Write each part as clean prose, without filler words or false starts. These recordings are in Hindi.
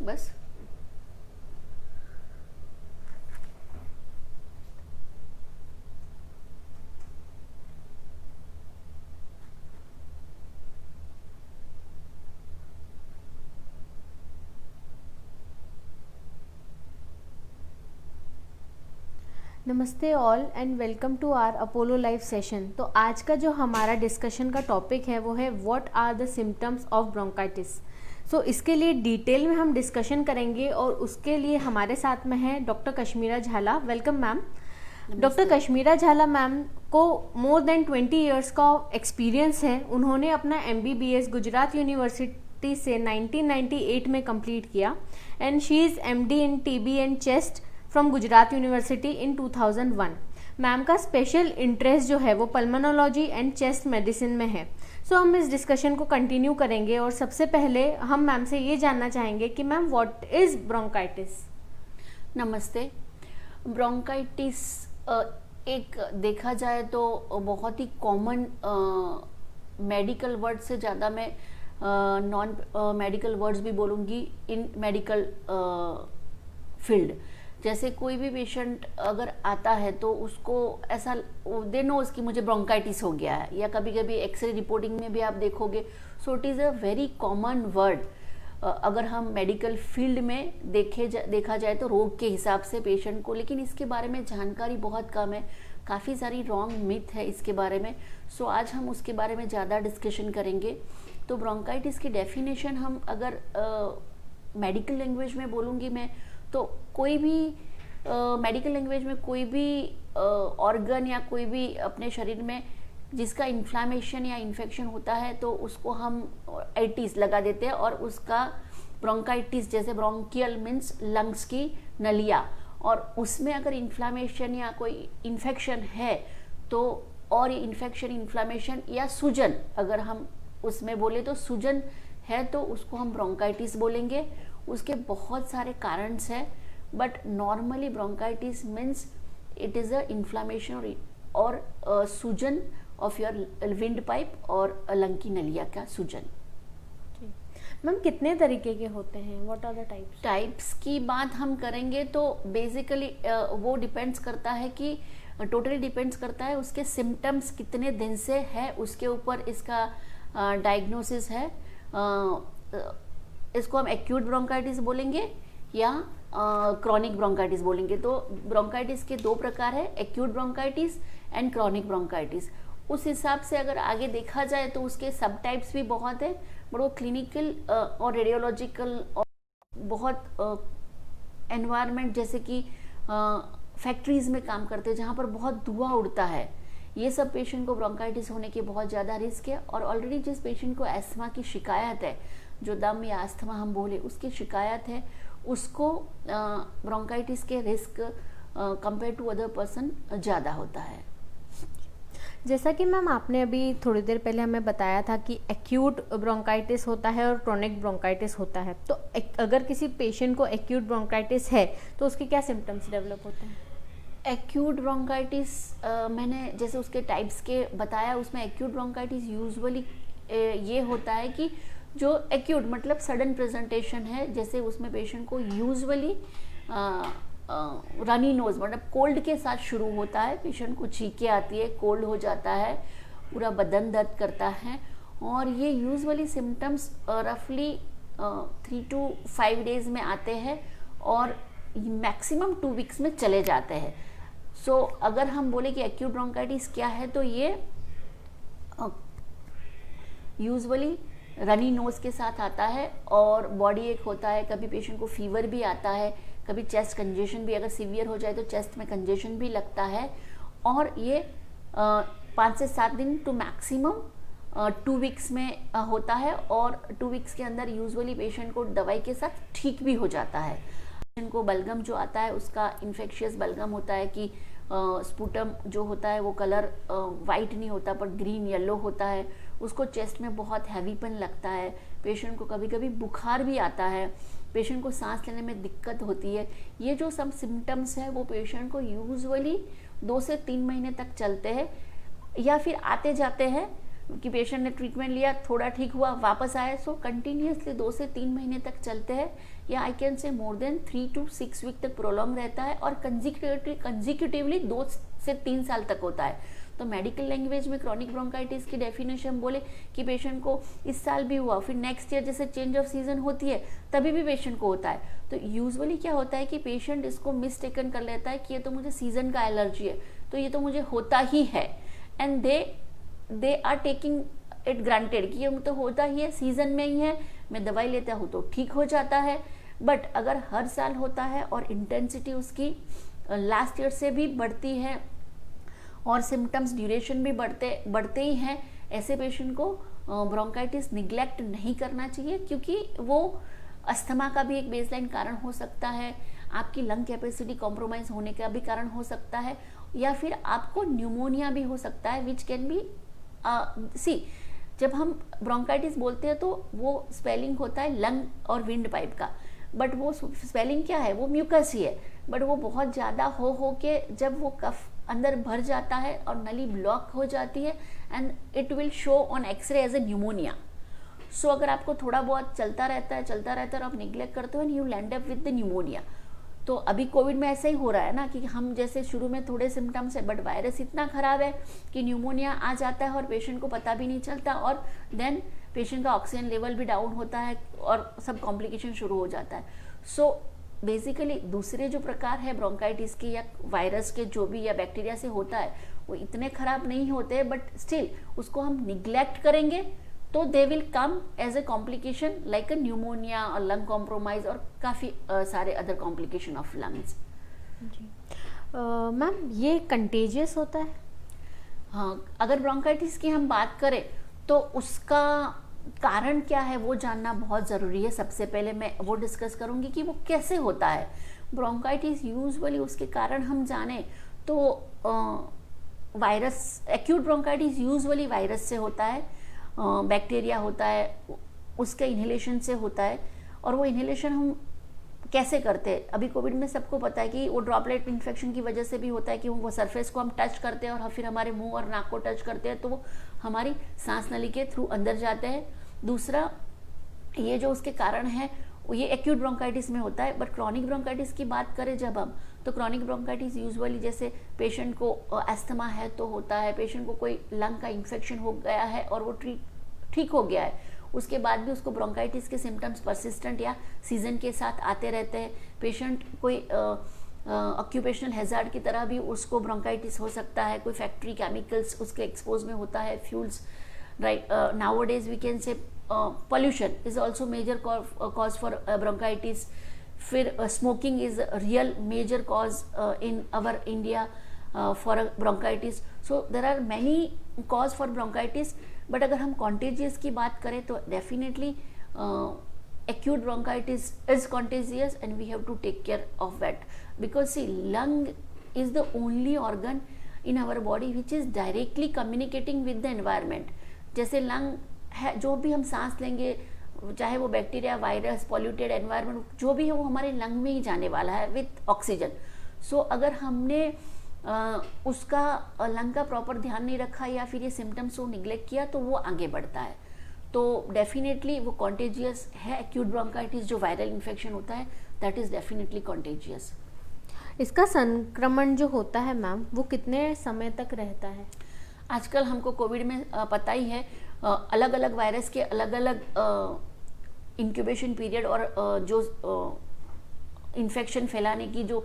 बस। नमस्ते all and welcome to our Apollo live session. तो आज का जो हमारा डिस्कशन का टॉपिक है वो है what are the symptoms of bronchitis. So इसके लिए डिटेल में हम डिस्कशन करेंगे और उसके लिए हमारे साथ में है डॉक्टर कश्मीरा झाला। Welcome ma'am. डॉक्टर कश्मीरा झाला मैम को मोर देन 20 इयर्स का एक्सपीरियंस है। उन्होंने अपना MBBS गुजरात यूनिवर्सिटी से 1998 में कंप्लीट किया and she is MD in TB and chest from Gujarat university in 2001। Ma'am का स्पेशल इंटरेस्ट जो है वो पल्मोनोलॉजी एंड चेस्ट मेडिसिन में है। सो हम इस डिस्कशन को कंटिन्यू करेंगे और सबसे पहले हम मैम से ये जानना चाहेंगे कि मैम व्हाट इज ब्रोंकाइटिस। नमस्ते। ब्रोंकाइटिस एक देखा जाए तो बहुत ही कॉमन मेडिकल वर्ड से ज़्यादा मैं नॉन मेडिकल वर्ड्स भी बोलूँगी इन मेडिकल फील्ड। जैसे कोई भी पेशेंट अगर आता है तो उसको ऐसा दे नो कि मुझे ब्रोंकाइटिस हो गया है, या कभी कभी एक्सरे रिपोर्टिंग में भी आप देखोगे। सो it is a very common word अगर हम मेडिकल फील्ड में देखा जाए तो रोग के हिसाब से पेशेंट को, लेकिन इसके बारे में जानकारी बहुत कम है। काफ़ी सारी रॉन्ग मिथ है इसके बारे में। सो आज हम उसके बारे में ज़्यादा डिस्कशन करेंगे। तो ब्रोंकाइटिस की डेफिनेशन हम अगर मेडिकल लैंग्वेज में बोलूँगी मैं, तो कोई भी मेडिकल लैंग्वेज में कोई भी ऑर्गन या कोई भी अपने शरीर में जिसका इन्फ्लामेशन या इन्फेक्शन होता है तो उसको हम आइटिस लगा देते हैं, और उसका ब्रोंकाइटिस जैसे ब्रोंकियल मीन्स लंग्स की नलिया, और उसमें अगर इन्फ्लामेशन या कोई इन्फेक्शन है तो, और ये इन्फेक्शन इन्फ्लामेशन या सूजन अगर हम उसमें बोले तो सूजन है तो उसको हम ब्रोंकाइटिस बोलेंगे। उसके बहुत सारे कारणस हैं, but normally bronchitis means it is a inflammation और सूजन ऑफ योर विंड पाइप और लंग की नलिया का सूजन। मैम कितने तरीके के होते हैं, what are the types? Types की बात हम करेंगे तो बेसिकली वो डिपेंड्स करता है कि टोटली डिपेंड्स करता है उसके सिम्टम्स कितने दिन से है, उसके ऊपर इसका डायग्नोसिस है। इसको हम एक्यूट ब्रोंकाइटिस बोलेंगे या क्रॉनिक ब्रोंकाइटिस बोलेंगे। तो ब्रोंकाइटिस के दो प्रकार है, acute bronchitis and chronic bronchitis. उस हिसाब से अगर आगे देखा जाए तो उसके सब टाइप्स भी बहुत है, बट वो क्लिनिकल और रेडियोलॉजिकल और बहुत एनवायरनमेंट जैसे कि फैक्ट्रीज में काम करते हैं जहाँ पर बहुत धुआं उड़ता है, ये सब पेशेंट को ब्रोंकाइटिस होने के बहुत ज़्यादा रिस्क है। और ऑलरेडी जिस पेशेंट को एस्थमा की शिकायत है, जो दम या अस्थमा हम बोले उसकी शिकायत है, उसको ब्रोंकाइटिस के risk compare to other person ज़्यादा होता है। जैसा कि मैम आपने अभी थोड़ी देर पहले हमें बताया था कि एक्यूट ब्रोंकाइटिस होता है और क्रॉनिक ब्रोंकाइटिस होता है, तो अगर किसी पेशेंट को एक्यूट ब्रोंकाइटिस है तो उसके क्या सिम्टम्स डेवलप होते हैं? एक्यूट ब्रोंकाइटिस मैंने जैसे उसके टाइप्स के बताया, उसमें एक्यूट ब्रोंकाइटिस यूजुअली ये होता है कि जो एक्यूट मतलब सडन प्रेजेंटेशन है, जैसे उसमें पेशेंट को यूजुअली रनी नोज मतलब कोल्ड के साथ शुरू होता है, पेशेंट को छींके आती है, कोल्ड हो जाता है, पूरा बदन दर्द करता है, और ये यूजुअली सिम्टम्स रफली 3 to 5 डेज में आते हैं और मैक्सिमम 2 वीक्स में चले जाते हैं। सो अगर हम बोले कि एक्यूट ब्रोंकाइटिस क्या है, तो ये यूजुअली रनी नोज के साथ आता है और बॉडी एक होता है, कभी पेशेंट को फीवर भी आता है, कभी चेस्ट कंजेशन भी, अगर सीवियर हो जाए तो चेस्ट में कंजेशन भी लगता है, और ये 5 से 7 दिन टू मैक्सिमम 2 वीक्स में होता है, और 2 वीक्स के अंदर यूजुअली पेशेंट को दवाई के साथ ठीक भी हो जाता है। पेशेंट को बलगम जो आता है उसका इन्फेक्शियस बलगम होता है कि स्पूटम जो होता है वो कलर वाइट नहीं होता पर ग्रीन येलो होता है, उसको चेस्ट में बहुत हैवीपन लगता है, पेशेंट को कभी कभी बुखार भी आता है, पेशेंट को सांस लेने में दिक्कत होती है। ये जो सब सिम्टम्स है वो पेशेंट को यूजुअली 2 से 3 महीने तक चलते हैं, या फिर आते जाते हैं कि पेशेंट ने ट्रीटमेंट लिया, थोड़ा ठीक हुआ, वापस आया, सो कंटिन्यूसली 2 से 3 महीने तक चलते हैं, या I can say more than 3 to 6 week तक प्रोलॉन्ग रहता है, और कंजिक्यूटिवली 2 से 3 साल तक होता है। तो मेडिकल लैंग्वेज में क्रॉनिक ब्रोंकाइटिस की डेफिनेशन बोले कि पेशेंट को इस साल भी हुआ, फिर नेक्स्ट ईयर जैसे चेंज ऑफ सीजन होती है तभी भी पेशेंट को होता है। तो यूजुअली क्या होता है कि पेशेंट इसको मिसटेकन कर लेता है कि ये तो मुझे सीजन का एलर्जी है, तो ये तो मुझे होता ही है, and they are taking it granted कि ये तो होता ही है, सीजन में ही है, मैं दवाई लेता हूँ तो ठीक हो जाता है। बट अगर हर साल होता है और इंटेंसिटी उसकी लास्ट ईयर से भी बढ़ती है और सिम्टम्स ड्यूरेशन भी बढ़ते ही हैं, ऐसे पेशेंट को ब्रोंकाइटिस निग्लेक्ट नहीं करना चाहिए, क्योंकि वो अस्थमा का भी एक बेसलाइन कारण हो सकता है, आपकी लंग कैपेसिटी कॉम्प्रोमाइज होने का भी कारण हो सकता है, या फिर आपको न्यूमोनिया भी हो सकता है, विच कैन बी सी। जब हम ब्रोंकाइटिस बोलते हैं तो वो स्पेलिंग होता है लंग और विंड पाइप का, बट वो स्पेलिंग क्या है, वो म्यूकस ही है, बट वो बहुत ज़्यादा हो के जब वो कफ अंदर भर जाता है और नली ब्लॉक हो जाती है, and it will show on x-ray as a pneumonia. So अगर आपको थोड़ा बहुत चलता रहता है और आप निग्लेक्ट करते हो, and you land up with the pneumonia. तो अभी कोविड में ऐसा ही हो रहा है ना, कि हम जैसे शुरू में थोड़े सिम्टम्स है, बट वायरस इतना खराब है कि न्यूमोनिया आ जाता है और पेशेंट को पता भी नहीं चलता, और देन पेशेंट का ऑक्सीजन लेवल भी डाउन होता है और सब कॉम्प्लिकेशन शुरू हो जाता है। सो बेसिकली दूसरे जो प्रकार है ब्रोंकाइटिस के या वायरस के जो भी या बैक्टीरिया से होता है, वो इतने खराब नहीं होते, बट स्टिल उसको हम निग्लेक्ट करेंगे तो they will come as a complication like a pneumonia और लंग कॉम्प्रोमाइज और काफ़ी सारे अदर कॉम्प्लिकेशन ऑफ लंग्स। जी मैम, ये कंटेजियस होता है? हाँ, अगर ब्रोंकाइटिस की हम बात करें तो उसका कारण क्या है वो जानना बहुत ज़रूरी है। सबसे पहले मैं वो डिस्कस करूँगी कि वो कैसे होता है। ब्रोंकाइटिस यूजुअली उसके कारण हम जाने तो virus, acute bronchitis usually virus से होता है, बैक्टीरिया होता है, उसके इन्हेलेशन से होता है। और वो इन्हेलेशन हम कैसे करते हैं, अभी कोविड में सबको पता है कि वो ड्रॉपलेट इन्फेक्शन की वजह से भी होता है कि वो सरफेस को हम टच करते हैं और फिर हमारे मुंह और नाक को टच करते हैं, तो वो हमारी सांस नली के थ्रू अंदर जाते हैं। दूसरा, ये जो उसके कारण है ये एक्यूट ब्रोंकाइटिस में होता है। बट क्रॉनिक ब्रोंकाइटिस की बात करें जब हम, तो क्रॉनिक ब्रोंकाइटिस यूजुअली जैसे पेशेंट को अस्थमा है तो होता है, पेशेंट को कोई लंग का इन्फेक्शन हो गया है और वो ठीक हो गया है, उसके बाद भी उसको ब्रोंकाइटिस के सिम्टम्स परसिस्टेंट या सीजन के साथ आते रहते हैं। पेशेंट कोई ऑक्यूपेशनल हैजार्ड की तरह भी उसको ब्रोंकाइटिस हो सकता है, कोई फैक्ट्री केमिकल्स उसके एक्सपोज में होता है, fuels, right. Nowadays we can say pollution is also major cause for bronchitis. फिर smoking is a real major cause in our India for bronchitis. So there are many cause for bronchitis. But अगर हम contagious की बात करें तो definitely acute bronchitis is contagious and we have to take care of that, because see, lung is the only organ in our body which is directly communicating with the environment. जैसे लंग है, जो भी हम सांस लेंगे, चाहे वो बैक्टीरिया, वायरस, पॉल्यूटेड एनवायरनमेंट जो भी है, वो हमारे लंग में ही जाने वाला है विथ ऑक्सीजन। सो अगर हमने उसका लंग का प्रॉपर ध्यान नहीं रखा या फिर ये सिम्टम्स को निग्लेक्ट किया तो वो आगे बढ़ता है। तो डेफिनेटली वो कॉन्टेजियस है। एक्यूट ब्रोंकाइटिस जो वायरल इन्फेक्शन होता है, दैट इज़ डेफिनेटली कॉन्टेजियस। इसका संक्रमण जो होता है मैम, वो कितने समय तक रहता है? आजकल हमको कोविड में पता ही है, अलग अलग वायरस के अलग अलग इंक्यूबेशन पीरियड और जो इन्फेक्शन फैलाने की जो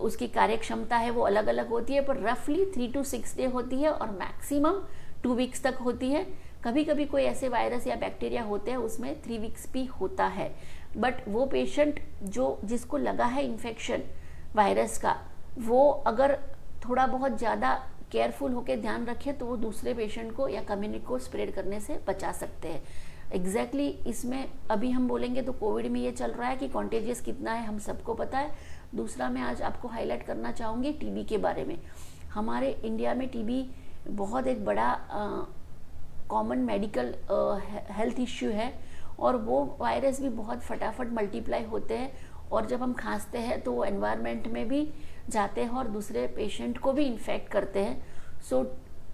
उसकी कार्यक्षमता है वो अलग अलग होती है, पर रफली 3 to 6 डे होती है और मैक्सिमम 2 वीक्स तक होती है। कभी कभी कोई ऐसे वायरस या बैक्टीरिया होते हैं उसमें 3 वीक्स भी होता है। बट वो पेशेंट जिसको लगा है इन्फेक्शन वायरस का, वो अगर थोड़ा बहुत ज़्यादा केयरफुल होकर ध्यान रखें तो वो दूसरे पेशेंट को या कम्युनिटी को स्प्रेड करने से बचा सकते हैं। एग्जैक्टली इसमें अभी हम बोलेंगे तो कोविड में ये चल रहा है कि कॉन्टेजियस कितना है हम सबको पता है। दूसरा, मैं आज आपको हाईलाइट करना चाहूँगी टीबी के बारे में। हमारे इंडिया में टीबी बहुत एक बड़ा कॉमन मेडिकल हेल्थ इश्यू है और वो वायरस भी बहुत फटाफट मल्टीप्लाई होते हैं और जब हम खांसते हैं तो वो एनवायरनमेंट में भी जाते हैं और दूसरे पेशेंट को भी इन्फेक्ट करते हैं। सो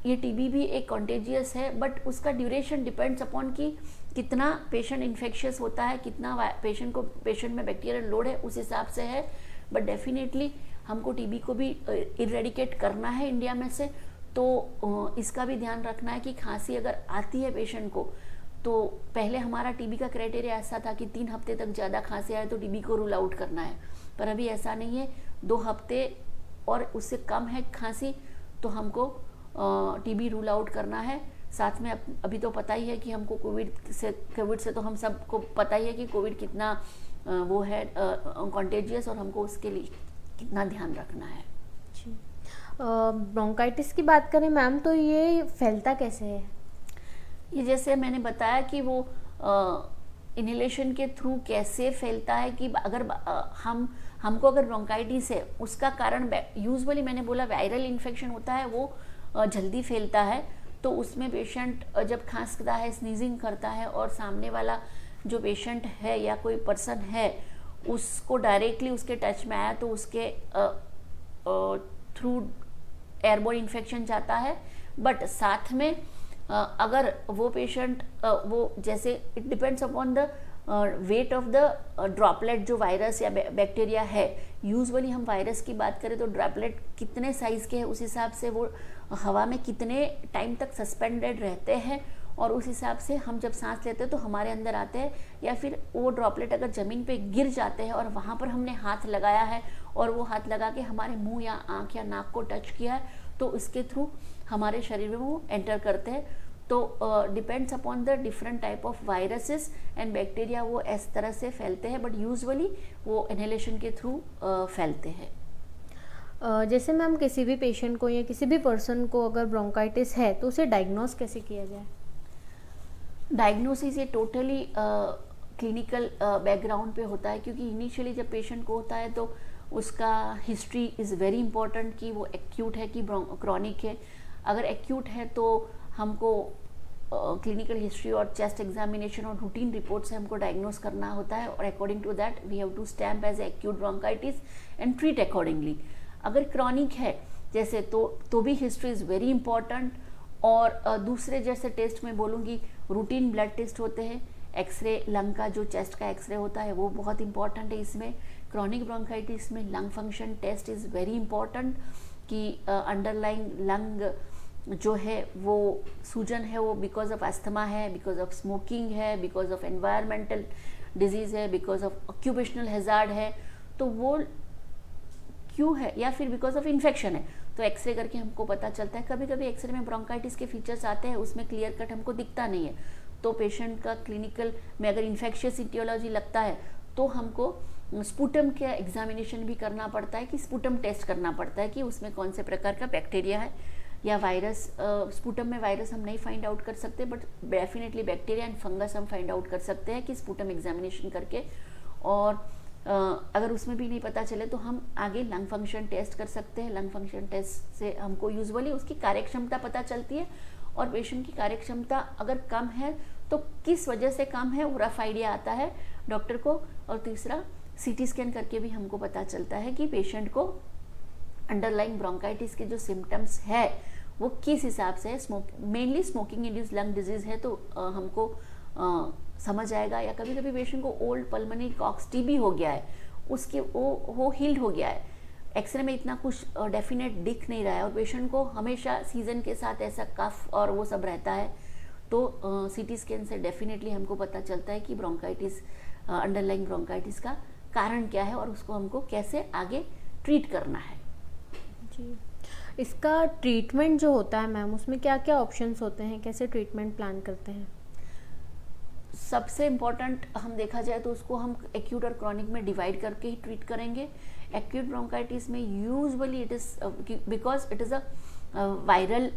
ये टीबी भी एक कॉन्टेजियस है, बट उसका ड्यूरेशन डिपेंड्स अपॉन कि कितना पेशेंट इन्फेक्शियस होता है, कितना पेशेंट में बैक्टीरियल लोड है, उस हिसाब से है। बट डेफिनेटली हमको टीबी को भी इरेडिकेट करना है इंडिया में से, तो इसका भी ध्यान रखना है कि खांसी अगर आती है पेशेंट को, तो पहले हमारा टीबी का क्राइटेरिया ऐसा था कि 3 हफ्ते तक ज़्यादा खांसी आए तो टीबी को रूल आउट करना है, पर अभी ऐसा नहीं है। 2 हफ्ते और उससे कम है खांसी तो हमको टीबी रूल आउट करना है। साथ में अभी तो पता ही है कि हमको कोविड से तो हम सबको पता ही है कि कोविड कितना वो है कॉन्टेजियस, और हमको उसके लिए कितना ध्यान रखना है। ब्रोंकाइटिस की बात करें मैम, तो ये फैलता कैसे है? ये जैसे मैंने बताया कि वो इनहेलेशन के थ्रू कैसे फैलता है, कि अगर हमको अगर ब्रोंकाइटिस है, उसका कारण यूजुअली मैंने बोला वायरल इन्फेक्शन होता है, वो जल्दी फैलता है। तो उसमें पेशेंट जब खांसता है, स्नीजिंग करता है, और सामने वाला जो पेशेंट है या कोई पर्सन है उसको डायरेक्टली उसके टच में आया तो उसके थ्रू एयरबोर्न इन्फेक्शन जाता है। बट साथ में अगर वो पेशेंट वो जैसे it depends upon the weight of the droplet जो वायरस या बैक्टीरिया है। यूजुअली हम वायरस की बात करें तो ड्रॉपलेट कितने साइज के हैं उस हिसाब से वो हवा में कितने टाइम तक सस्पेंडेड रहते हैं, और उस हिसाब से हम जब सांस लेते हैं तो हमारे अंदर आते हैं, या फिर वो ड्रॉपलेट अगर ज़मीन पे गिर जाते हैं और वहाँ पर हमने हाथ लगाया है और वो हाथ लगा के हमारे मुंह या आँख या नाक को टच किया है, तो उसके थ्रू हमारे शरीर में वो एंटर करते हैं। तो depends upon the different type of viruses and bacteria, वो इस तरह से फैलते हैं, बट यूजुअली वो इनहेलेशन के थ्रू फैलते हैं। जैसे मैम किसी भी पेशेंट को या किसी भी पर्सन को अगर ब्रोंकाइटिस है तो उसे डायग्नोस कैसे किया जाए? डायग्नोसिस ये टोटली क्लिनिकल बैकग्राउंड पे होता है, क्योंकि इनिशियली जब पेशेंट को होता है तो उसका हिस्ट्री इज़ वेरी इंपॉर्टेंट कि वो एक्यूट है कि क्रॉनिक है। अगर एक्यूट है तो हमको क्लिनिकल हिस्ट्री और चेस्ट एग्जामिनेशन और रूटीन रिपोर्ट से हमको डायग्नोस करना होता है, और according to that we have to stamp as acute bronchitis and treat accordingly. अगर क्रॉनिक है जैसे तो भी हिस्ट्री इज़ वेरी इंपॉर्टेंट। और दूसरे जैसे टेस्ट में बोलूँगी, रूटीन ब्लड टेस्ट होते हैं, एक्सरे लंग का जो चेस्ट का एक्सरे होता है वो बहुत इंपॉर्टेंट है इसमें। क्रॉनिक ब्रोंकाइटिस में lung function test is very important, कि अंडरलाइंग लंग जो है वो सूजन है वो बिकॉज ऑफ अस्थमा है, बिकॉज ऑफ स्मोकिंग है, बिकॉज ऑफ एनवायरमेंटल डिजीज़ है, बिकॉज ऑफ ऑक्यूपेशनल हैजार्ड है, तो वो क्यों है, या फिर बिकॉज ऑफ इन्फेक्शन है, तो एक्सरे करके हमको पता चलता है। कभी कभी एक्सरे में ब्रोंकाइटिस के फीचर्स आते हैं, उसमें क्लियर कट हमको दिखता नहीं है, तो पेशेंट का क्लिनिकल में अगर इन्फेक्शियस इटियोलॉजी लगता है तो हमको स्पूटम का एग्जामिनेशन भी करना पड़ता है, कि स्पूटम टेस्ट करना पड़ता है कि उसमें कौन से प्रकार का बैक्टीरिया है या वायरस। स्पूटम में वायरस हम नहीं फाइंड आउट कर सकते, but definitely bacteria and fungus हम फाइंड आउट कर सकते हैं कि स्पूटम एग्जामिनेशन करके। और अगर उसमें भी नहीं पता चले तो हम आगे लंग फंक्शन टेस्ट कर सकते हैं। लंग फंक्शन टेस्ट से हमको यूजुअली उसकी कार्यक्षमता पता चलती है, और पेशेंट की कार्यक्षमता अगर कम है तो किस वजह से कम है वो रफ आइडिया आता है डॉक्टर को। और तीसरा सीटी स्कैन करके भी हमको पता चलता है कि पेशेंट को अंडरलाइंग ब्रोंकाइटिस के जो सिम्टम्स है वो किस हिसाब से है। Mainly smoking induced lung disease है, तो हमको समझ आएगा। या कभी कभी पेशेंट को ओल्ड पल्मोनरी कॉक्स टीबी हो गया है, उसके वो हील्ड हो गया है, एक्सरे में इतना कुछ डेफिनेट दिख नहीं रहा है, और पेशेंट को हमेशा सीजन के साथ ऐसा कफ और वो सब रहता है, तो सीटी स्कैन से डेफिनेटली हमको पता चलता है कि ब्रोंकाइटिस अंडरलाइंग ब्रोंकाइटिस का कारण क्या है और उसको हमको कैसे आगे ट्रीट करना है। जी, इसका ट्रीटमेंट जो होता है मैम, उसमें क्या क्या ऑप्शंस होते हैं, कैसे ट्रीटमेंट प्लान करते हैं? सबसे इम्पॉर्टेंट हम देखा जाए तो उसको हम एक्यूट और क्रॉनिक में डिवाइड करके ही ट्रीट करेंगे। एक्यूट ब्रोंकाइटिस में usually it is because it is a viral,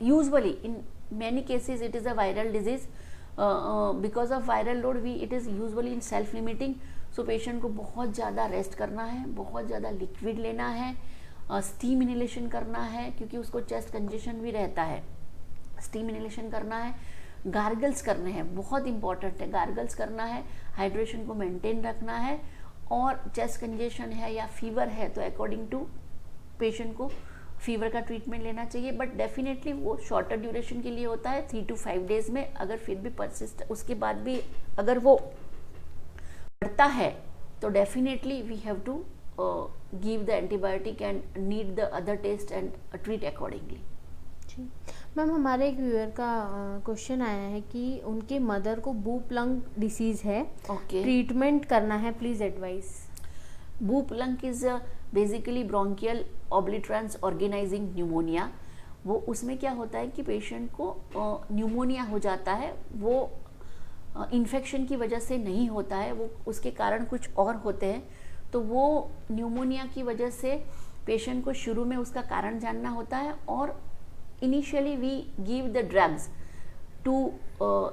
usually in many cases it is a viral disease, because of viral load it is usually in self limiting. So patient को बहुत ज़्यादा रेस्ट करना है, बहुत ज़्यादा लिक्विड लेना है, स्टीम इनहेलेशन करना है, क्योंकि उसको चेस्ट कंजेशन भी रहता है, स्टीम इनहेलेशन करना है, गार्गल्स करने हैं, बहुत इंपॉर्टेंट है, गार्गल्स करना है, हाइड्रेशन को मेंटेन रखना है, और चेस्ट कंजेशन है या फीवर है तो अकॉर्डिंग टू पेशेंट को फीवर का ट्रीटमेंट लेना चाहिए, बट डेफिनेटली वो शॉर्टर ड्यूरेशन के लिए होता है 3 to 5 डेज में। अगर फिर भी परसिस्ट उसके बाद भी अगर वो बढ़ता है तो definitely we have to give the antibiotic and need the other test and treat accordingly. Ma'am हमारे एक व्यूअर का क्वेश्चन आया है कि उनके मदर को बूप लंग डिसीज है, ओके, ट्रीटमेंट करना है, please advice. BOOP lung is basically bronchial obliterans organizing pneumonia. वो उसमें क्या होता है कि पेशेंट को न्यूमोनिया हो जाता है, वो इन्फेक्शन की वजह से नहीं होता है, वो उसके कारण कुछ और होते हैं। तो वो न्यूमोनिया की वजह से पेशेंट को शुरू में उसका कारण जानना होता है और initially we give the drugs to,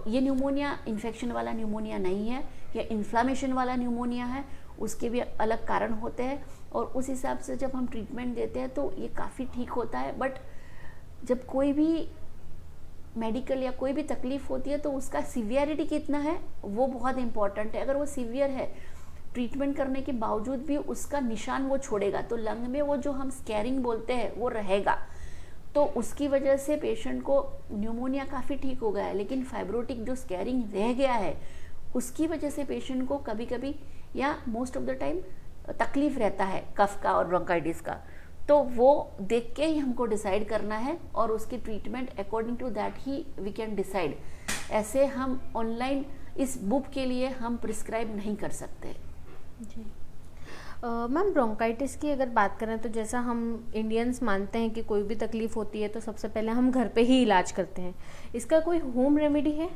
ये न्यूमोनिया इन्फेक्शन वाला न्यूमोनिया नहीं है, या इन्फ्लामेशन वाला न्यूमोनिया है, उसके भी अलग कारण होते हैं और उस हिसाब से जब हम ट्रीटमेंट देते हैं तो ये काफ़ी ठीक होता है। बट जब कोई भी मेडिकल या कोई भी तकलीफ होती है तो उसका सीवियरिटी कितना है वो बहुत इंपॉर्टेंट है। अगर वो सीवियर है, ट्रीटमेंट करने के बावजूद भी उसका निशान वो छोड़ेगा, तो लंग में वो जो हम स्कैरिंग बोलते हैं वो रहेगा, तो उसकी वजह से पेशेंट को न्यूमोनिया काफ़ी ठीक हो गया है, लेकिन फाइब्रोटिक जो स्कैरिंग रह गया है उसकी वजह से पेशेंट को कभी कभी या मोस्ट ऑफ द टाइम तकलीफ रहता है कफ का और ब्रोंकाइटिस का। तो वो देख के ही हमको डिसाइड करना है और उसकी ट्रीटमेंट अकॉर्डिंग टू दैट ही वी कैन डिसाइड। ऐसे हम ऑनलाइन इस बुक के लिए हम प्रिस्क्राइब नहीं कर सकते। जी मैम, ब्रोंकाइटिस की अगर बात करें तो जैसा हम इंडियंस मानते हैं कि कोई भी तकलीफ होती है तो सबसे पहले हम घर पे ही इलाज करते हैं, इसका कोई होम रेमेडी है?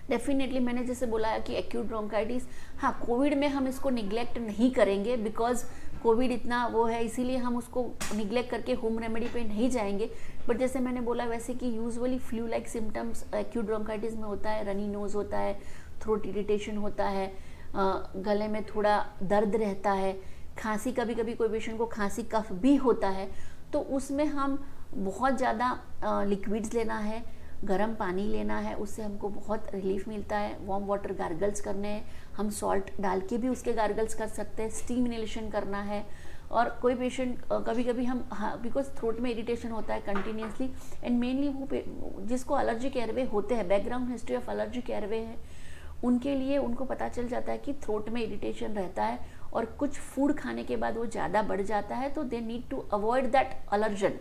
डेफिनेटली, मैंने जैसे बोला कि एक्यूट ब्रोंकाइटिस, हाँ कोविड में हम इसको निगलेक्ट नहीं करेंगे, बिकॉज कोविड इतना वो है, इसीलिए हम उसको निगलेक्ट करके होम रेमेडी पे नहीं जाएंगे। बट जैसे मैंने बोला वैसे कि usually flu like symptoms acute bronchitis में होता है, रनी नोज होता है, थ्रोट इरिटेशन होता है, गले में थोड़ा दर्द रहता है, खांसी, कभी कभी कोई पेशेंट को खांसी कफ भी होता है, तो उसमें हम बहुत ज़्यादा लिक्विड्स लेना है, गर्म पानी लेना है, उससे हमको बहुत रिलीफ मिलता है। वार्म वाटर गार्गल्स करने हैं, हम सॉल्ट डाल के भी उसके गार्गल्स कर सकते हैं, स्टीम इनहेलेशन करना है। और कोई पेशेंट कभी कभी हम, हाँ बिकॉज थ्रोट में इरिटेशन होता है कंटिन्यूसली, एंड मेनली वो जिसको एलर्जिक एयरवे होते हैं, background history of allergic airway है, उनके लिए उनको पता चल जाता है कि थ्रोट में इरिटेशन रहता है और कुछ फूड खाने के बाद वो ज़्यादा बढ़ जाता है, तो they need to avoid that allergen.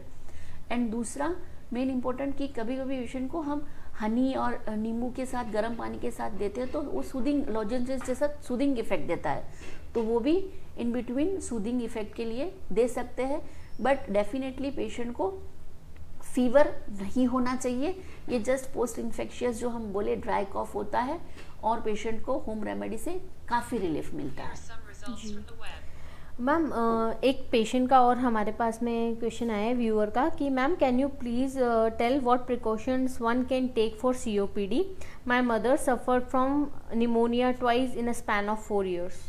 And दूसरा मेन इम्पोर्टेंट कि कभी कभी पेशेंट को हम हनी और नींबू के साथ गर्म पानी के साथ देते हैं तो वो सूदिंग लॉजेंसेस जैसा सूदिंग इफेक्ट देता है, तो वो भी इन बिटवीन सूदिंग इफेक्ट के लिए दे सकते हैं। बट डेफिनेटली पेशेंट को फीवर नहीं होना चाहिए, ये जस्ट पोस्ट इन्फेक्शियस जो हम बोले ड्राई कॉफ होता है और पेशेंट को होम रेमेडी से काफ़ी रिलीफ मिलता है। जी मैम, एक पेशेंट का और हमारे पास में क्वेश्चन आया है व्यूअर का कि ma'am can you please tell what precautions one can take for COPD? My mother suffered from pneumonia twice in a span of 4 years।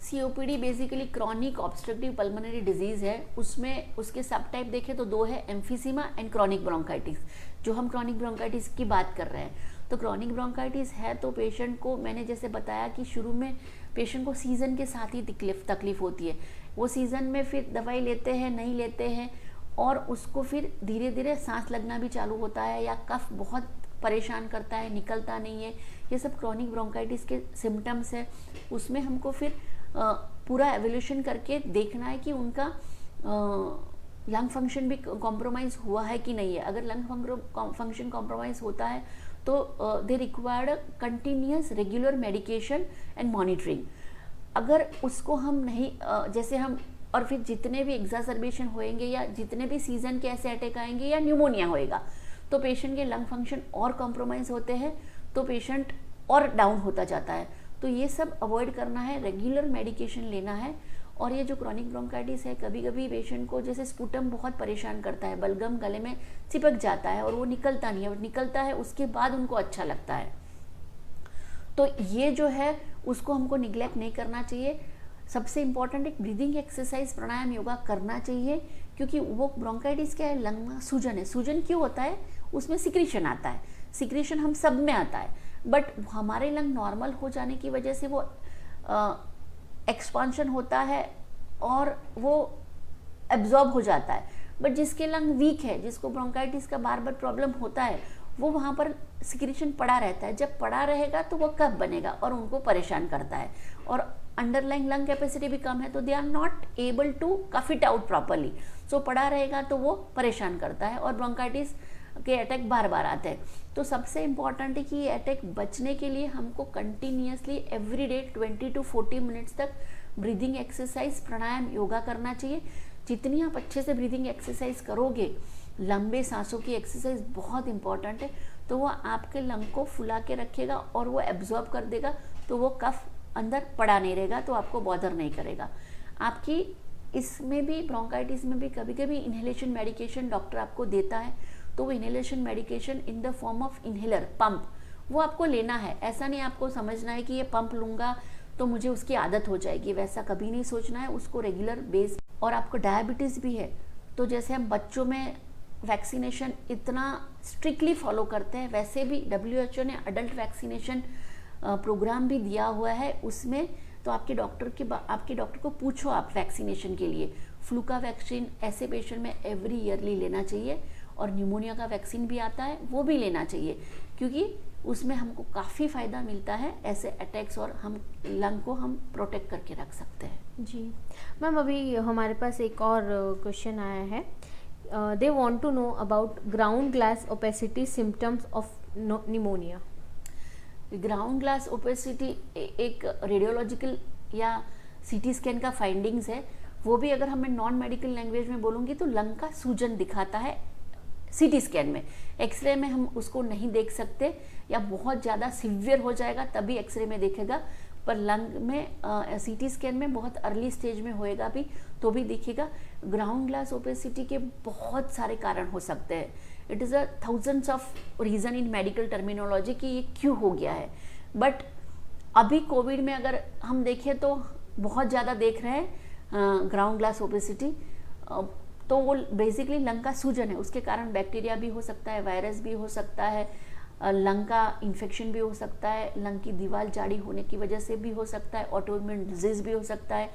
COPD basically chronic obstructive pulmonary disease है, उसमें उसके सब टाइप देखें तो 2 है, एम्फीसीमा एंड क्रॉनिक ब्रोंकाइटिस। जो हम क्रॉनिक ब्रोंकाइटिस की बात कर रहे हैं, तो क्रॉनिक ब्रोंकाइटिस है तो पेशेंट को, मैंने जैसे बताया कि शुरू में पेशेंट को सीज़न के साथ ही तकलीफ होती है, वो सीज़न में फिर दवाई लेते हैं नहीं लेते हैं और उसको फिर धीरे धीरे सांस लगना भी चालू होता है या कफ बहुत परेशान करता है, निकलता नहीं है, ये सब क्रॉनिक ब्रोंकाइटिस के सिम्टम्स है। उसमें हमको फिर पूरा एवोल्यूशन करके देखना है कि उनका लंग फंक्शन भी कॉम्प्रोमाइज़ हुआ है कि नहीं है। अगर लंग फंक्शन कॉम्प्रोमाइज़ होता है तो they required continuous regular medication and monitoring. अगर उसको हम नहीं जैसे हम, और फिर जितने भी एग्जासर्बेशन होएंगे या जितने भी सीजन के ऐसे अटैक आएंगे या न्यूमोनिया होएगा तो पेशेंट के लंग फंक्शन और कॉम्प्रोमाइज़ होते हैं, तो पेशेंट और डाउन होता जाता है। तो ये सब अवॉइड करना है, रेगुलर मेडिकेशन लेना है। और ये जो क्रॉनिक ब्रोंकाइटिस है, कभी कभी पेशेंट को जैसे स्पुटम बहुत परेशान करता है, बलगम गले में चिपक जाता है और वो निकलता नहीं है, और निकलता है उसके बाद उनको अच्छा लगता है। तो ये जो है उसको हमको निगलेक्ट नहीं करना चाहिए। सबसे इम्पॉर्टेंट एक ब्रीदिंग एक्सरसाइज, प्राणायाम, योगा करना चाहिए, क्योंकि वो ब्रोंकाइटिस क्या है, लंग में सूजन है। सूजन क्यों होता है? उसमें सिक्रीशन आता है, सिक्रीशन हम सब में आता है, बट हमारे लंग नॉर्मल हो जाने की वजह से वो एक्सपांशन होता है और वो एब्जॉर्ब हो जाता है। बट जिसके लंग वीक है, जिसको ब्रोंकाइटिस का बार बार प्रॉब्लम होता है, वो वहाँ पर सिक्रीशन पड़ा रहता है। जब पड़ा रहेगा तो वो कफ बनेगा और उनको परेशान करता है, और अंडरलाइंग लंग कैपेसिटी भी कम है, तो they are not able to cough it out properly. So पड़ा रहेगा तो वो परेशान करता है और ब्रोंकाइटिस के अटैक बार बार आते हैं। तो सबसे इम्पॉर्टेंट है कि ये अटैक बचने के लिए हमको continuously every day 20 to 40 minutes तक ब्रीदिंग एक्सरसाइज, प्राणायाम, योगा करना चाहिए। जितनी आप अच्छे से ब्रीदिंग एक्सरसाइज करोगे, लंबे सांसों की एक्सरसाइज बहुत इंपॉर्टेंट है, तो वो आपके लंग को फुला के रखेगा और वो एब्जॉर्ब कर देगा, तो वो कफ अंदर पड़ा नहीं रहेगा, तो आपको बॉदर नहीं करेगा। आपकी इसमें भी, ब्रोंकाइटिस में भी कभी कभी इन्हेलेशन मेडिकेशन डॉक्टर आपको देता है, तो वो inhalation medication in the form of inhaler pump, वो आपको लेना है। ऐसा नहीं आपको समझना है कि ये पंप लूँगा तो मुझे उसकी आदत हो जाएगी, वैसा कभी नहीं सोचना है। उसको रेगुलर बेस, और आपको डायबिटीज़ भी है तो जैसे हम बच्चों में वैक्सीनेशन इतना स्ट्रिक्टली फॉलो करते हैं, वैसे भी WHO ने अडल्ट वैक्सीनेशन प्रोग्राम भी दिया हुआ है। उसमें तो आपके डॉक्टर को पूछो आप वैक्सीनेशन के लिए। फ्लू का वैक्सीन ऐसे पेशेंट में एवरी ईयरली लेना चाहिए, और न्यूमोनिया का वैक्सीन भी आता है, वो भी लेना चाहिए, क्योंकि उसमें हमको काफ़ी फ़ायदा मिलता है ऐसे अटैक्स, और हम लंग को हम प्रोटेक्ट करके रख सकते हैं। जी मैम, अभी हमारे पास एक और क्वेश्चन आया है। They want to know about ground glass opacity symptoms of pneumonia. Ground glass opacity एक रेडियोलॉजिकल या CT स्कैन का फाइंडिंग्स है। वो भी अगर हमें नॉन मेडिकल लैंग्वेज में बोलूँगी तो लंग का सूजन दिखाता है CT स्कैन में। एक्सरे में हम उसको नहीं देख सकते, या बहुत ज़्यादा सिवियर हो जाएगा तभी एक्सरे में देखेगा, पर लंग में CT स्कैन में बहुत अर्ली स्टेज में होएगा भी तो भी दिखेगा। ग्राउंड ग्लास ओपेसिटी के बहुत सारे कारण हो सकते हैं। It is a thousands of reason in medical terminology कि ये क्यों हो गया है। बट अभी कोविड में अगर हम देखें तो बहुत ज़्यादा देख रहे हैं ग्राउंड ग्लास ओपेसिटी, तो वो बेसिकली लंग का सूजन है। उसके कारण बैक्टीरिया भी हो सकता है, वायरस भी हो सकता है, लंग का इन्फेक्शन भी हो सकता है, लंग की दीवार जाड़ी होने की वजह से भी हो सकता है, ऑटोइम्यून डिजीज भी हो सकता है,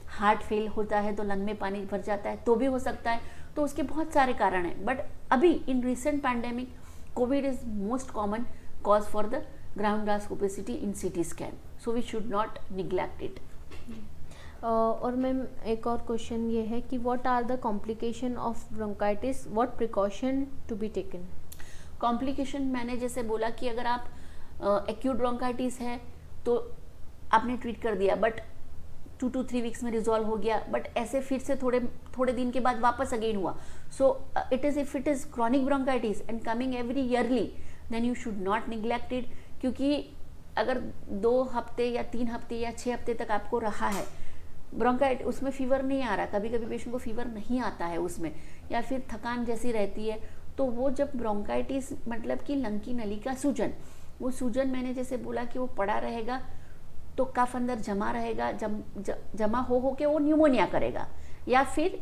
हार्ट फेल होता है तो लंग में पानी भर जाता है तो भी हो सकता है। तो उसके बहुत सारे कारण हैं। बट अभी in recent pandemic covid is most common cause for the ground glass opacity in CT scan, so we should not neglect it. और मैम एक और क्वेश्चन ये है कि what are the complication of bronchitis, what precaution to be taken. Complication मैंने जैसे बोला कि अगर आप एक्यूट ब्रोंकाइटिस है तो आपने ट्रीट कर दिया, बट 2 to 3 वीक्स में रिजॉल्व हो गया, बट ऐसे फिर से थोड़े दिन के बाद वापस अगेन हुआ। So it is if it is chronic bronchitis and coming every yearly, then you should not neglect it. क्योंकि अगर 2 हफ्ते या 3 हफ्ते या 6 हफ्ते तक आपको रहा है ब्रोंकाइट, उसमें फीवर नहीं आ रहा, कभी कभी पेशेंट को फीवर नहीं आता है उसमें, या फिर थकान जैसी रहती है, तो वो जब ब्रोंकाइटिस मतलब कि लंग की नली का सूजन, वो सूजन मैंने जैसे बोला कि वो पड़ा रहेगा तो कफ अंदर जमा रहेगा, जमा हो के वो न्यूमोनिया करेगा, या फिर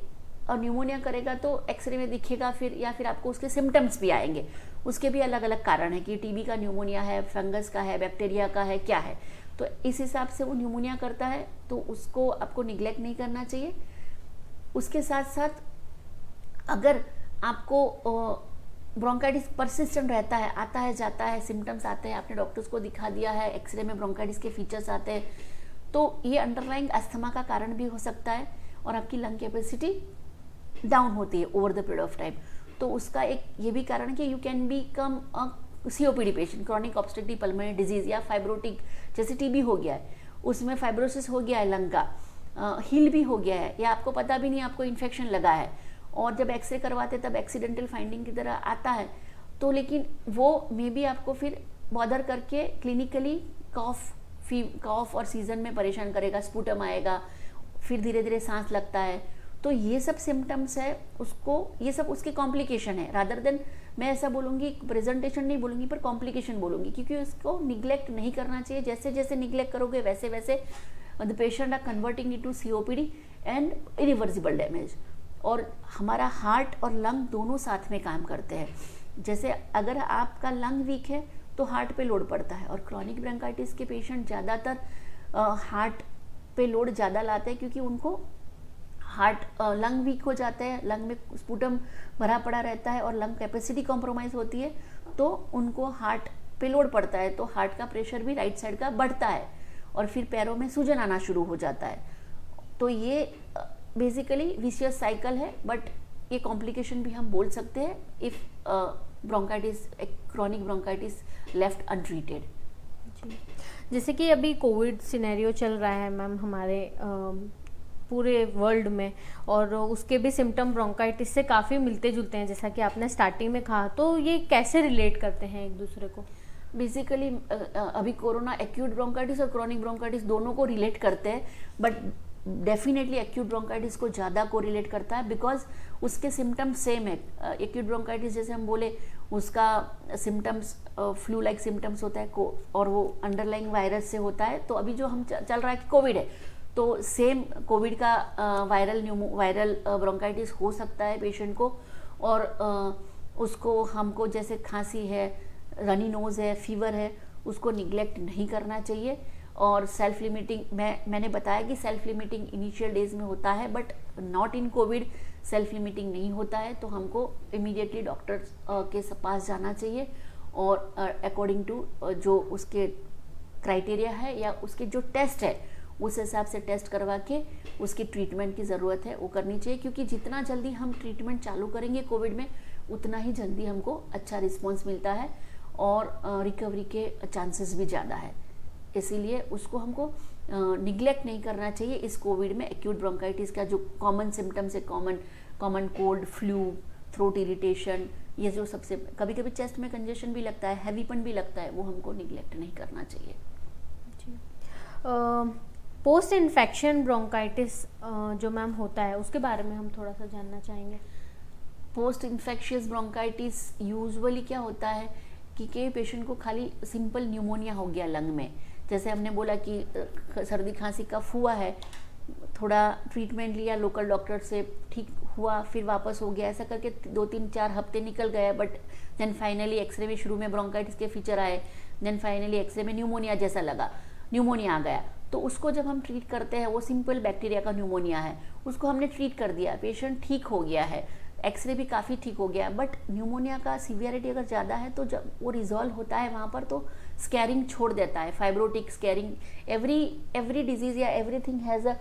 न्यूमोनिया करेगा तो एक्सरे में दिखेगा फिर, या फिर आपको उसके सिम्टम्स भी आएंगे। उसके भी अलग अलग कारण है कि TB का न्यूमोनिया है, फंगस का है, बैक्टीरिया का है, क्या है। तो इस हिसाब से वो न्यूमोनिया करता है, तो उसको आपको निग्लेक्ट नहीं करना चाहिए। उसके साथ साथ अगर आपको ब्रोंकाइटिस परसिस्टेंट रहता है, आता है जाता है, सिम्टम्स आते हैं, आपने डॉक्टर्स को दिखा दिया है, एक्सरे में ब्रोंकाइटिस के फीचर्स आते हैं, तो ये अंडरलाइंग अस्थमा का कारण भी हो सकता है, और आपकी लंग कैपेसिटी डाउन होती है over the period of time. तो उसका एक ये भी कारण है कि you can become a COPD patient, chronic obstructive pulmonary disease, या फाइब्रोटिक जैसे TB हो गया है, उसमें फाइब्रोसिस हो गया है लंग का, हील भी हो गया है, या आपको पता भी नहीं आपको इन्फेक्शन लगा है, और जब एक्सरे करवाते तब एक्सीडेंटल फाइंडिंग की तरह आता है, तो लेकिन वो मे बी आपको फिर बॉदर करके क्लिनिकली कॉफ और सीजन में परेशान करेगा, स्पूटम आएगा, फिर धीरे धीरे सांस लगता है। तो ये सब सिम्टम्स है, उसको ये सब उसके कॉम्प्लिकेशन है, रादर देन मैं ऐसा बोलूँगी, प्रेजेंटेशन नहीं बोलूँगी पर कॉम्प्लिकेशन बोलूँगी, क्योंकि उसको निग्लेक्ट नहीं करना चाहिए। जैसे जैसे निग्लेक्ट करोगे वैसे वैसे the patient are converting it to COPD and irreversible damage. और हमारा हार्ट और लंग दोनों साथ में काम करते हैं। जैसे अगर आपका लंग वीक है तो हार्ट पे लोड पड़ता है, और क्रॉनिक ब्रोंकाइटिस के पेशेंट ज़्यादातर हार्ट पे लोड ज़्यादा लाते हैं, क्योंकि उनको हार्ट लंग वीक हो जाते हैं, लंग में स्पूटम भरा पड़ा रहता है और लंग कैपेसिटी कॉम्प्रोमाइज़ होती है, तो उनको हार्ट पे लोड पड़ता है, तो हार्ट का प्रेशर भी राइट साइड का बढ़ता है और फिर पैरों में सूजन आना शुरू हो जाता है। तो ये बेसिकली विशियस साइकिल है, बट ये कॉम्प्लिकेशन भी हम बोल सकते हैं if bronchitis, chronic bronchitis left untreated. जैसे कि अभी कोविड सिनेरियो चल रहा है मैम हमारे पूरे वर्ल्ड में, और उसके भी सिम्टम ब्रोंकाइटिस से काफ़ी मिलते जुलते हैं, जैसा कि आपने स्टार्टिंग में कहा, तो ये कैसे रिलेट करते हैं एक दूसरे को? बेसिकली अभी कोरोना एक्यूट ब्रोंकाइटिस और क्रॉनिक ब्रोंकाइटिस दोनों को रिलेट करते हैं, बट डेफिनेटली एक्यूट ब्रोंकाइटिस को ज़्यादा को रिलेट करता है बिकॉज उसके सिम्टम्स सेम है। एक्यूट ब्रोंकाइटिस जैसे हम बोले उसका सिम्टम्स फ्लू लाइक सिम्टम्स होता है और वो अंडरलाइंग वायरस से होता है। तो अभी जो हम चल रहा है कि कोविड है, तो सेम कोविड का वायरल ब्रोंकाइटिस हो सकता है पेशेंट को, और उसको हमको जैसे खांसी है, रनी नोज है, फीवर है, उसको निगलेक्ट नहीं करना चाहिए। और सेल्फ लिमिटिंग, मैंने बताया कि सेल्फ लिमिटिंग इनिशियल डेज में होता है, but not in Covid self limiting नहीं होता है, तो हमको इमीडिएटली डॉक्टर्स के पास जाना चाहिए और अकॉर्डिंग टू जो उसके क्राइटेरिया है या उसके जो टेस्ट है उस हिसाब से टेस्ट करवा के उसकी ट्रीटमेंट की ज़रूरत है वो करनी चाहिए, क्योंकि जितना जल्दी हम ट्रीटमेंट चालू करेंगे कोविड में उतना ही जल्दी हमको अच्छा रिस्पॉन्स मिलता है और रिकवरी के चांसेस भी ज़्यादा है। इसीलिए उसको हमको निगलेक्ट नहीं करना चाहिए इस कोविड में। एक्यूट ब्रोंकाइटिस का जो कॉमन सिम्टम्स है, common cold, flu, throat irritation, ये जो सबसे कभी कभी चेस्ट में कंजेशन भी लगता है, हैवीपन भी लगता है, वो हमको निगलेक्ट नहीं करना चाहिए। पोस्ट इन्फेक्शन ब्रोंकाइटिस जो मैम होता है उसके बारे में हम थोड़ा सा जानना चाहेंगे। पोस्ट इन्फेक्शियस ब्रोंकाइटिस यूजुअली क्या होता है कि कई पेशेंट को खाली सिंपल न्यूमोनिया हो गया लंग में, जैसे हमने बोला कि सर्दी खांसी कफ हुआ है, थोड़ा ट्रीटमेंट लिया लोकल डॉक्टर से, ठीक हुआ, फिर वापस हो गया, ऐसा करके 2-3-4 हफ्ते निकल गए, बट देन फाइनली एक्सरे में शुरू में ब्रोंकाइटिस के फीचर आए, देन फाइनली एक्सरे में न्यूमोनिया जैसा लगा, न्यूमोनिया आ गया। तो उसको जब हम ट्रीट करते हैं, वो सिंपल बैक्टीरिया का न्यूमोनिया है, उसको हमने ट्रीट कर दिया, पेशेंट ठीक हो गया है, एक्सरे भी काफ़ी ठीक हो गया, बट न्यूमोनिया का सीवियरिटी अगर ज़्यादा है तो जब वो रिजॉल्व होता है वहाँ पर तो स्कैरिंग छोड़ देता है, फाइब्रोटिक स्कैरिंग। एवरी डिजीज़ या everything has a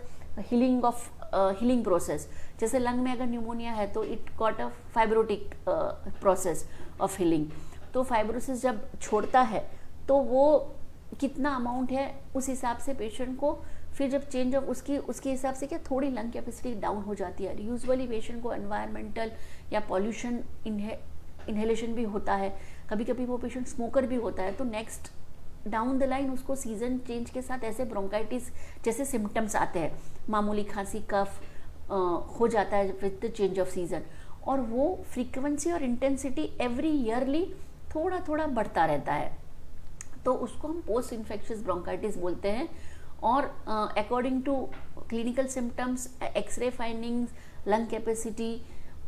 healing process. जैसे लंग में अगर न्यूमोनिया है तो it got a fibrotic process of healing. तो फाइब्रोसिस जब छोड़ता है तो वो कितना अमाउंट है उस हिसाब से पेशेंट को फिर जब चेंज ऑफ उसके हिसाब से क्या थोड़ी लंग कैपेसिटी डाउन हो जाती है। यूजुअली पेशेंट को एनवायरमेंटल या पॉल्यूशन इन्हेलेशन भी होता है, कभी कभी वो पेशेंट स्मोकर भी होता है, तो नेक्स्ट डाउन द लाइन उसको सीजन चेंज के साथ ऐसे ब्रोंकाइटिस जैसे सिम्टम्स आते हैं, मामूली खांसी कफ हो जाता है with the change off season, और वो फ्रीक्वेंसी और इंटेंसिटी एवरी ईयरली थोड़ा थोड़ा बढ़ता रहता है, तो उसको हम पोस्ट इन्फेक्शियस ब्रोंकाइटिस बोलते हैं। और according to clinical symptoms, x-ray findings, lung capacity,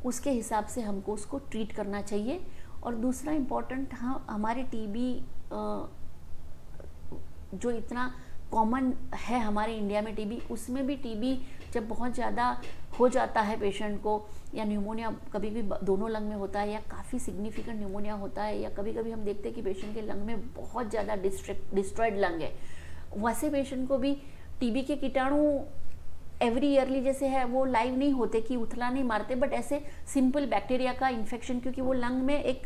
उसके हिसाब से हमको उसको ट्रीट करना चाहिए। और दूसरा इम्पॉर्टेंट, हाँ, हमारे टीबी जो इतना कॉमन है हमारे इंडिया में टीबी, उसमें भी टीबी जब बहुत ज़्यादा हो जाता है पेशेंट को, या न्यूमोनिया कभी भी दोनों लंग में होता है या काफ़ी सिग्निफिकेंट न्यूमोनिया होता है, या कभी कभी हम देखते हैं कि पेशेंट के लंग में बहुत ज़्यादा डिस्ट्रॉयड लंग है, वैसे पेशेंट को भी टीबी के कीटाणु एवरी ईयरली जैसे है वो लाइव नहीं होते कि उथला नहीं मारते, बट ऐसे सिंपल बैक्टीरिया का इन्फेक्शन, क्योंकि वो लंग में एक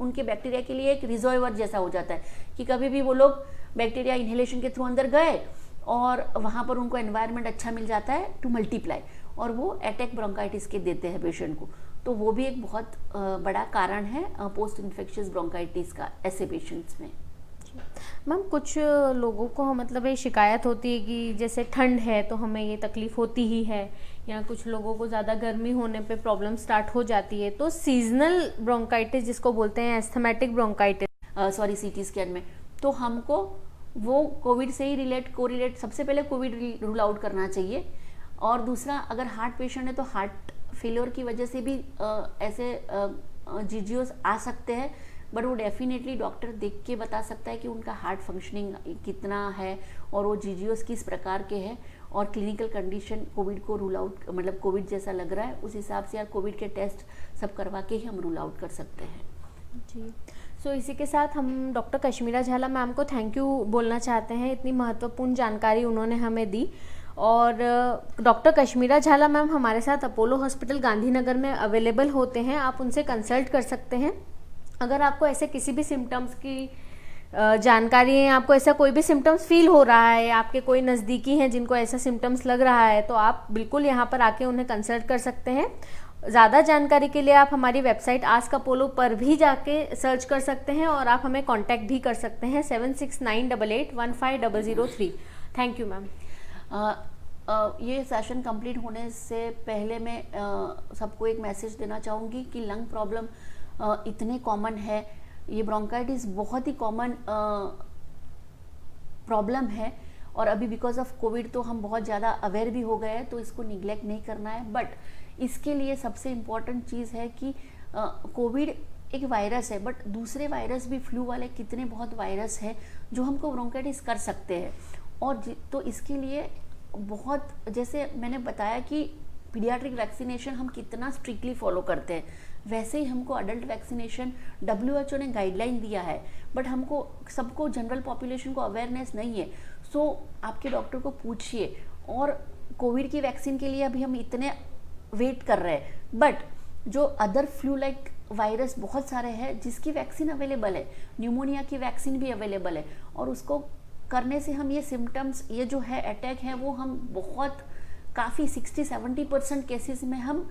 उनके बैक्टीरिया के लिए एक रिजर्वर जैसा हो जाता है कि कभी भी वो लोग बैक्टीरिया इन्हेलेशन के थ्रू अंदर गए और वहाँ पर उनको एनवायरनमेंट अच्छा मिल जाता है टू मल्टीप्लाई, और वो अटैक ब्रोंकाइटिस के देते हैं पेशेंट को। तो वो भी एक बहुत बड़ा कारण है पोस्ट इन्फेक्शियस ब्रोंकाइटिस का ऐसे पेशेंट्स में। मैम कुछ लोगों को मतलब ये शिकायत होती है कि जैसे ठंड है तो हमें ये तकलीफ होती ही है, या कुछ लोगों को ज़्यादा गर्मी होने पे प्रॉब्लम स्टार्ट हो जाती है, तो सीजनल ब्रोंकाइटिस जिसको बोलते हैं एस्थमेटिक ब्रोंकाइटिस, सीटी स्कैन में, तो हमको वो कोविड से ही कोरिलेट सबसे पहले कोविड रूल आउट करना चाहिए। और दूसरा, अगर हार्ट पेशेंट है तो हार्ट फेलियर की वजह से भी ऐसे जीजीओस आ सकते हैं, बट वो डेफिनेटली डॉक्टर देख के बता सकता है कि उनका हार्ट फंक्शनिंग कितना है और वो जीजीओस किस प्रकार के हैं, और क्लिनिकल कंडीशन कोविड को रूल आउट, मतलब कोविड जैसा लग रहा है उस हिसाब से यार कोविड के टेस्ट सब करवा के ही हम रूल आउट कर सकते हैं। जी, सो इसी के साथ हम डॉक्टर कश्मीरा झाला मैम को थैंक यू बोलना चाहते हैं, इतनी महत्वपूर्ण जानकारी उन्होंने हमें दी। और डॉक्टर कश्मीरा झाला मैम हमारे साथ अपोलो हॉस्पिटल गांधीनगर में अवेलेबल होते हैं, आप उनसे कंसल्ट कर सकते हैं। अगर आपको ऐसे किसी भी सिम्टम्स की जानकारी है, आपको ऐसा कोई भी सिम्टम्स फील हो रहा है, आपके कोई नज़दीकी हैं जिनको ऐसा सिम्टम्स लग रहा है, तो आप बिल्कुल यहाँ पर आके उन्हें कंसल्ट कर सकते हैं। ज़्यादा जानकारी के लिए आप हमारी वेबसाइट आस्क अपोलो पर भी जाके सर्च कर सकते हैं और आप हमें कांटेक्ट भी कर सकते हैं 7698815003। Thank you ma'am. ये सेशन कंप्लीट होने से पहले मैं सबको एक मैसेज देना चाहूँगी कि लंग प्रॉब्लम इतने कॉमन है, ये ब्रोंकाइटिस बहुत ही कॉमन प्रॉब्लम है और अभी बिकॉज ऑफ कोविड तो हम बहुत ज़्यादा अवेयर भी हो गए हैं, तो इसको निगलेक्ट नहीं करना है। बट इसके लिए सबसे इम्पॉर्टेंट चीज़ है कि कोविड एक वायरस है, बट दूसरे वायरस भी, फ्लू वाले कितने बहुत वायरस हैं जो हमको ब्रोंकाइटिस कर सकते हैं। और तो इसके लिए बहुत, जैसे मैंने बताया कि पीडियाट्रिक वैक्सीनेशन हम कितना स्ट्रिक्टली फॉलो करते हैं, वैसे ही हमको अडल्ट वैक्सीनेशन WHO ने गाइडलाइन दिया है, बट हमको सबको, जनरल पॉपुलेशन को अवेयरनेस नहीं है। सो आपके डॉक्टर को पूछिए। और कोविड की वैक्सीन के लिए अभी हम इतने वेट कर रहे हैं, बट जो अदर फ्लू लाइक वायरस बहुत सारे हैं जिसकी वैक्सीन अवेलेबल है, न्यूमोनिया की वैक्सीन भी अवेलेबल है, और उसको करने से हम ये सिम्टम्स, ये जो है अटैक है, वो हम बहुत काफ़ी 60-70% केसेस में हम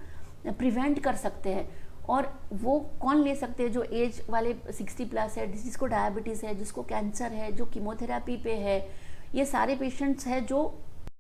प्रिवेंट कर सकते हैं। और वो कौन ले सकते हैं? जो एज वाले 60+ है, जिसको डायबिटीज़ है, जिसको कैंसर है, जो कीमोथेरेपी पे है, ये सारे पेशेंट्स हैं जो